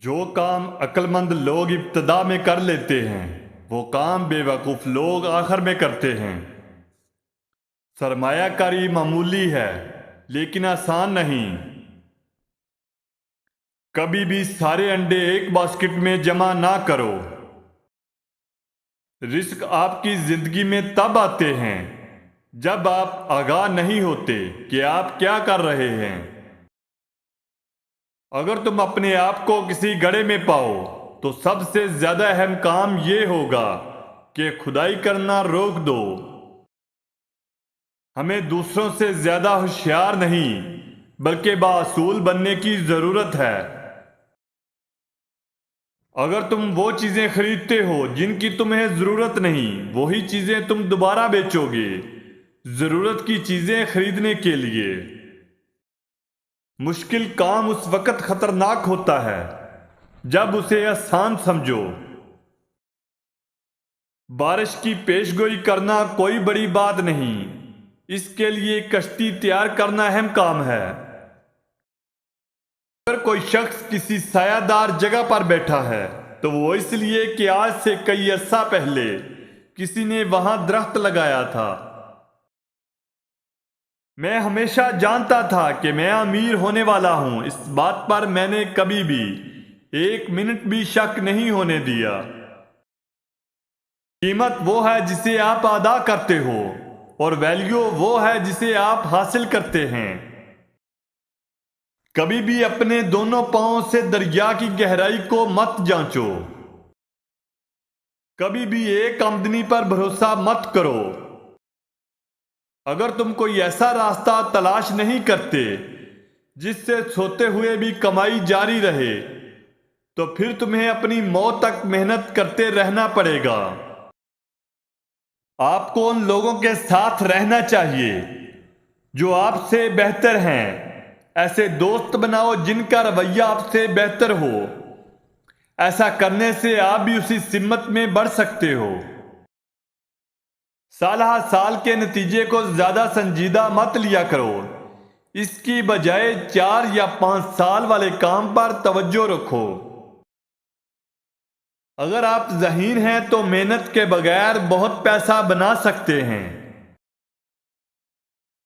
جو کام عقل مند لوگ ابتدا میں کر لیتے ہیں وہ کام بے وقوف لوگ آخر میں کرتے ہیں۔ سرمایہ کاری معمولی ہے لیکن آسان نہیں۔ کبھی بھی سارے انڈے ایک باسکٹ میں جمع نہ کرو۔ رزق آپ کی زندگی میں تب آتے ہیں جب آپ آگاہ نہیں ہوتے کہ آپ کیا کر رہے ہیں۔ اگر تم اپنے آپ کو کسی گڑھے میں پاؤ تو سب سے زیادہ اہم کام یہ ہوگا کہ کھدائی کرنا روک دو۔ ہمیں دوسروں سے زیادہ ہوشیار نہیں بلکہ بااصول بننے کی ضرورت ہے۔ اگر تم وہ چیزیں خریدتے ہو جن کی تمہیں ضرورت نہیں، وہی چیزیں تم دوبارہ بیچو گے ضرورت کی چیزیں خریدنے کے لیے۔ مشکل کام اس وقت خطرناک ہوتا ہے جب اسے آسان سمجھو۔ بارش کی پیش گوئی کرنا کوئی بڑی بات نہیں، اس کے لیے کشتی تیار کرنا اہم کام ہے۔ اگر کوئی شخص کسی سایہ دار جگہ پر بیٹھا ہے تو وہ اس لیے کہ آج سے کئی عرصہ پہلے کسی نے وہاں درخت لگایا تھا۔ میں ہمیشہ جانتا تھا کہ میں امیر ہونے والا ہوں، اس بات پر میں نے کبھی بھی ایک منٹ بھی شک نہیں ہونے دیا۔ قیمت وہ ہے جسے آپ ادا کرتے ہو اور ویلیو وہ ہے جسے آپ حاصل کرتے ہیں۔ کبھی بھی اپنے دونوں پاؤں سے دریا کی گہرائی کو مت جانچو۔ کبھی بھی ایک آمدنی پر بھروسہ مت کرو۔ اگر تم کوئی ایسا راستہ تلاش نہیں کرتے جس سے سوتے ہوئے بھی کمائی جاری رہے تو پھر تمہیں اپنی موت تک محنت کرتے رہنا پڑے گا۔ آپ کو ان لوگوں کے ساتھ رہنا چاہیے جو آپ سے بہتر ہیں۔ ایسے دوست بناؤ جن کا رویہ آپ سے بہتر ہو۔ ایسا کرنے سے آپ بھی اسی سمت میں بڑھ سکتے ہو۔ سالہ سال کے نتیجے کو زیادہ سنجیدہ مت لیا کرو، اس کی بجائے 4 یا 5 سال والے کام پر توجہ رکھو۔ اگر آپ ذہین ہیں تو محنت کے بغیر بہت پیسہ بنا سکتے ہیں۔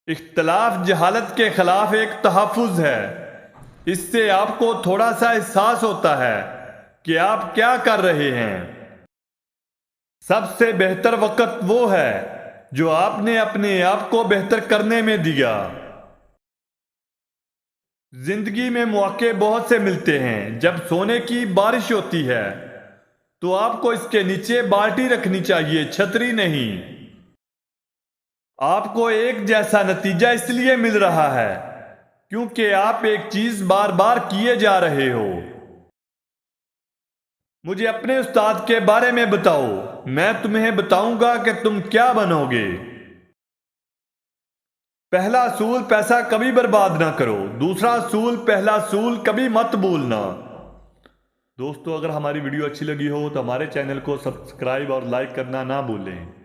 اختلاف جہالت کے خلاف ایک تحفظ ہے، اس سے آپ کو تھوڑا سا احساس ہوتا ہے کہ آپ کیا کر رہے ہیں۔ سب سے بہتر وقت وہ ہے جو آپ نے اپنے آپ کو بہتر کرنے میں دیا۔ زندگی میں مواقع بہت سے ملتے ہیں۔ جب سونے کی بارش ہوتی ہے تو آپ کو اس کے نیچے بالٹی رکھنی چاہیے، چھتری نہیں۔ آپ کو ایک جیسا نتیجہ اس لیے مل رہا ہے کیونکہ آپ ایک چیز بار بار کیے جا رہے ہو۔ مجھے اپنے استاد کے بارے میں بتاؤ، میں تمہیں بتاؤں گا کہ تم کیا بنو گے۔ پہلا اصول، پیسہ کبھی برباد نہ کرو۔ دوسرا اصول، پہلا اصول کبھی مت بھولنا۔ دوستو، اگر ہماری ویڈیو اچھی لگی ہو تو ہمارے چینل کو سبسکرائب اور لائک کرنا نہ بھولیں۔